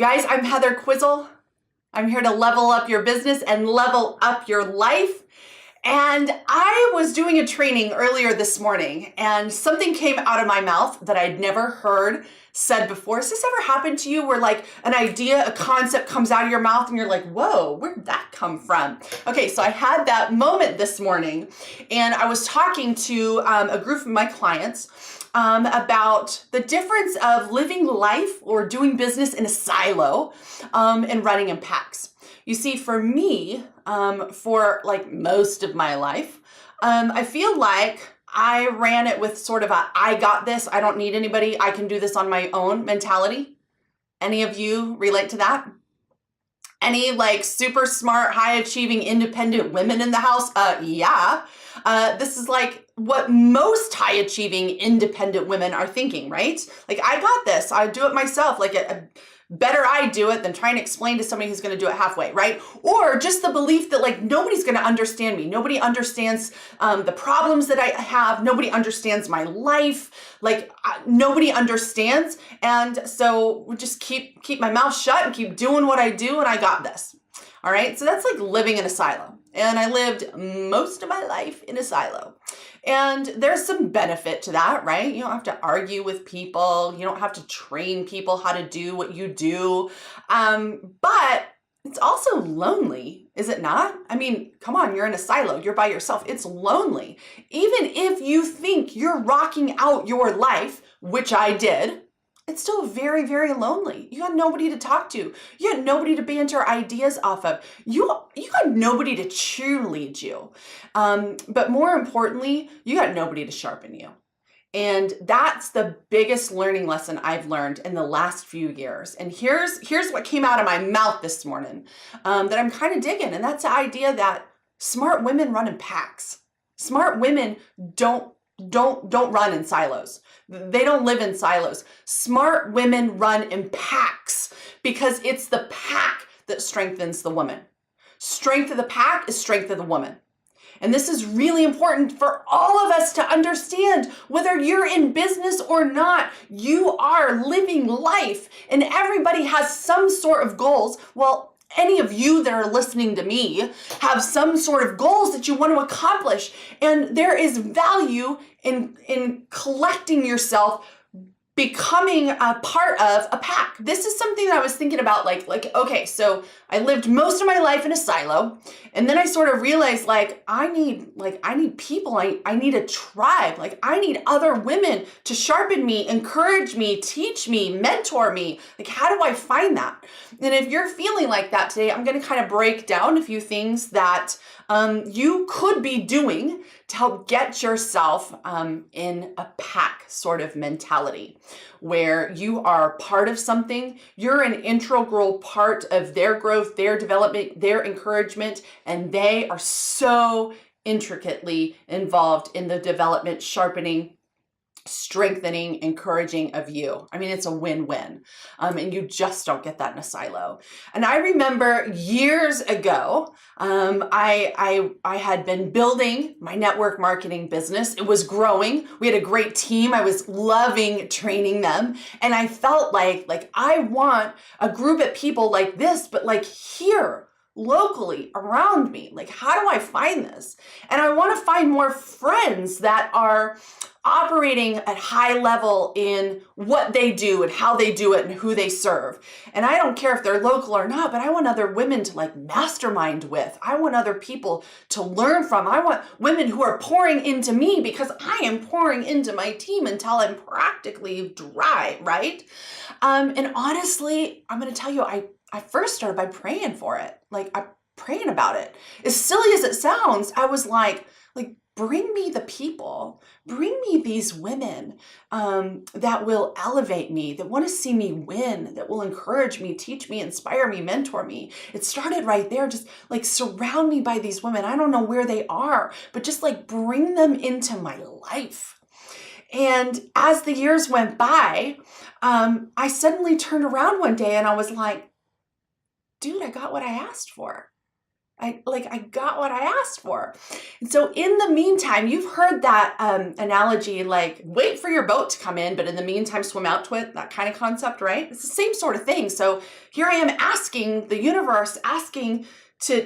Guys, I'm Heather Quisel. I'm here to level up your business and level up your life. And I was doing a training earlier this morning and something came out of my mouth that I'd never heard said before. Has this ever happened to you where like an idea, a concept comes out of your mouth and you're like, whoa, where'd that come from? Okay, so I had that moment this morning and I was talking to a group of my clients about the difference of living life or doing business in a silo and running in packs. You see, for me, for like most of my life, I feel like I ran it with sort of a, I got this, I don't need anybody, I can do this on my own mentality. Any of you relate to that? Any like super smart, high achieving, independent women in the house? Yeah. This is like what most high achieving, independent women are thinking, right? Like, I got this, I do it myself. Like better I do it than trying to explain to somebody who's going to do it halfway, right? Or just the belief that like nobody's going to understand me. Nobody understands the problems that I have. Nobody understands my life. Like nobody understands. And so we just keep my mouth shut and keep doing what I do and I got this. All right. So that's like living in a silo. And I lived most of my life in a silo. And there's some benefit to that, right? You don't have to argue with people. You don't have to train people how to do what you do. But it's also lonely, is it not? I mean, come on, you're in a silo. You're by yourself. It's lonely. Even if you think you're rocking out your life, which I did, it's still very, very lonely. You got nobody to talk to. You got nobody to banter ideas off of. You got nobody to cheerlead you. But more importantly, you got nobody to sharpen you. And that's the biggest learning lesson I've learned in the last few years. And here's what came out of my mouth this morning that I'm kind of digging. And that's the idea that smart women run in packs. Smart women don't run in silos. They don't live in silos. Smart women run in packs because it's the pack that strengthens the woman. Strength of the pack is strength of the woman. And this is really important for all of us to understand. Whether you're in business or not, you are living life and everybody has some sort of goals. Well, any of you that are listening to me have some sort of goals that you want to accomplish. And there is value in collecting yourself, becoming a part of a pack. This is something that I was thinking about, like, okay, so I lived most of my life in a silo. And then I sort of realized I need people. I need a tribe. Like I need other women to sharpen me, encourage me, teach me, mentor me. Like, how do I find that? And if you're feeling like that today, I'm going to kind of break down a few things that you could be doing to help get yourself in a pack sort of mentality where you are part of something, you're an integral part of their growth, their development, their encouragement, and they are so intricately involved in the development, sharpening, strengthening, encouraging of you. I mean, it's a win-win. And you just don't get that in a silo. And I remember years ago, I had been building my network marketing business. It was growing. We had a great team. I was loving training them. And I felt like I want a group of people like this, but like here, locally around me. Like, how do I find this? And I want to find more friends that are operating at high level in what they do and how they do it and who they serve. And I don't care if they're local or not, but I want other women to like mastermind with. I want other people to learn from. I want women who are pouring into me because I am pouring into my team until I'm practically dry, right? And honestly, I'm going to tell you, I first started by praying for it. Like I'm praying about it. As silly as it sounds, I was like, bring me the people, bring me these women that will elevate me, that want to see me win, that will encourage me, teach me, inspire me, mentor me. It started right there. Just like surround me by these women. I don't know where they are, but just like bring them into my life. And as the years went by, I suddenly turned around one day and I was like, dude, I got what I asked for. I got what I asked for. And so in the meantime, you've heard that analogy, like wait for your boat to come in, but in the meantime, swim out to it, that kind of concept, right? It's the same sort of thing. So here I am asking the universe, asking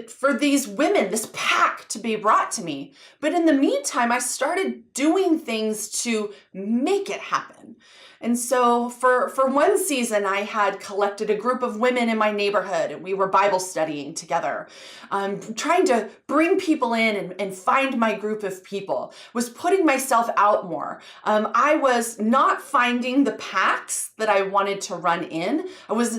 for these women, this pack to be brought to me. But in the meantime, I started doing things to make it happen. And so for one season, I had collected a group of women in my neighborhood, and we were Bible studying together, trying to bring people in and find my group of people, was putting myself out more. I was not finding the packs that I wanted to run in. I was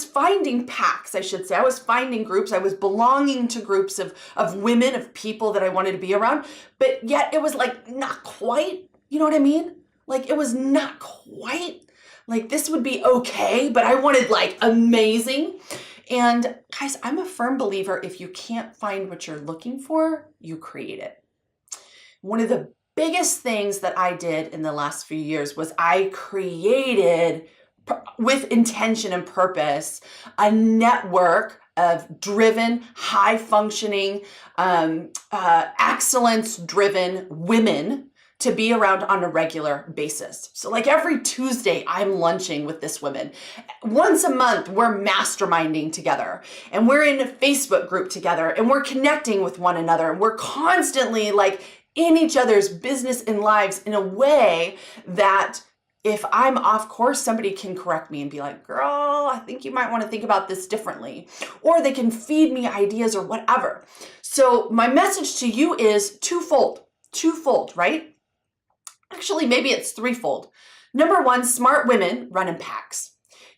finding packs, I should say. I was finding groups. I was belonging to groups of women, of people that I wanted to be around, but yet it was like not quite, you know what I mean? Like it was not quite like this would be okay, but I wanted like amazing. And guys, I'm a firm believer if you can't find what you're looking for, you create it. One of the biggest things that I did in the last few years was I created, with intention and purpose, a network of driven, high-functioning, excellence-driven women to be around on a regular basis. So like every Tuesday, I'm lunching with this woman. Once a month, we're masterminding together, and we're in a Facebook group together, and we're connecting with one another. And we're constantly like in each other's business and lives in a way that if I'm off course, somebody can correct me and be like, girl, I think you might want to think about this differently. Or they can feed me ideas or whatever. So my message to you is twofold, right? Actually, maybe it's threefold. Number one, smart women run in packs.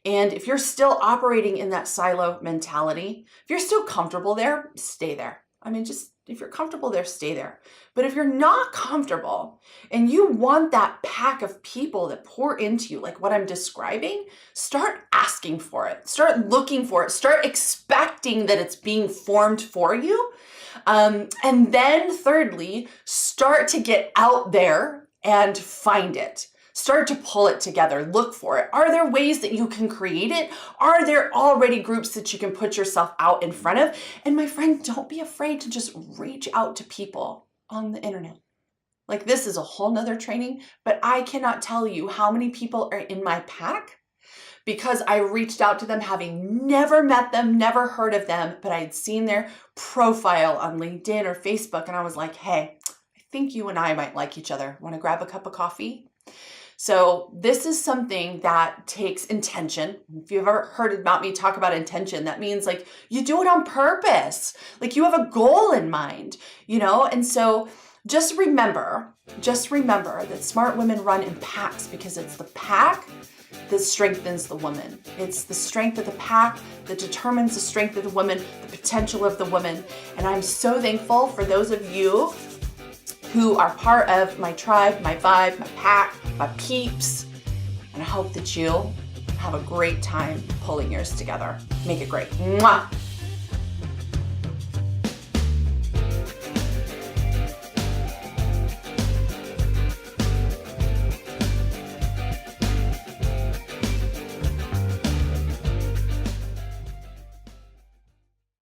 And if you're still operating in that silo mentality, if you're still comfortable there, stay there. I mean, just if you're comfortable there, stay there. But if you're not comfortable and you want that pack of people that pour into you, like what I'm describing, start asking for it. Start looking for it. Start expecting that it's being formed for you. And then thirdly, start to get out there and find it. Start to pull it together. Look for it. Are there ways that you can create it? Are there already groups that you can put yourself out in front of? And my friend, don't be afraid to just reach out to people on the internet. Like this is a whole nother training, but I cannot tell you how many people are in my pack because I reached out to them having never met them, never heard of them, but I had seen their profile on LinkedIn or Facebook, and I was like, hey, I think you and I might like each other. Want to grab a cup of coffee? So this is something that takes intention. If you've ever heard about me talk about intention, that means like you do it on purpose. Like you have a goal in mind, you know? And so just remember that smart women run in packs because it's the pack that strengthens the woman. It's the strength of the pack that determines the strength of the woman, the potential of the woman. And I'm so thankful for those of you who are part of my tribe, my vibe, my pack, my peeps. And I hope that you'll have a great time pulling yours together. Make it great. Mwah!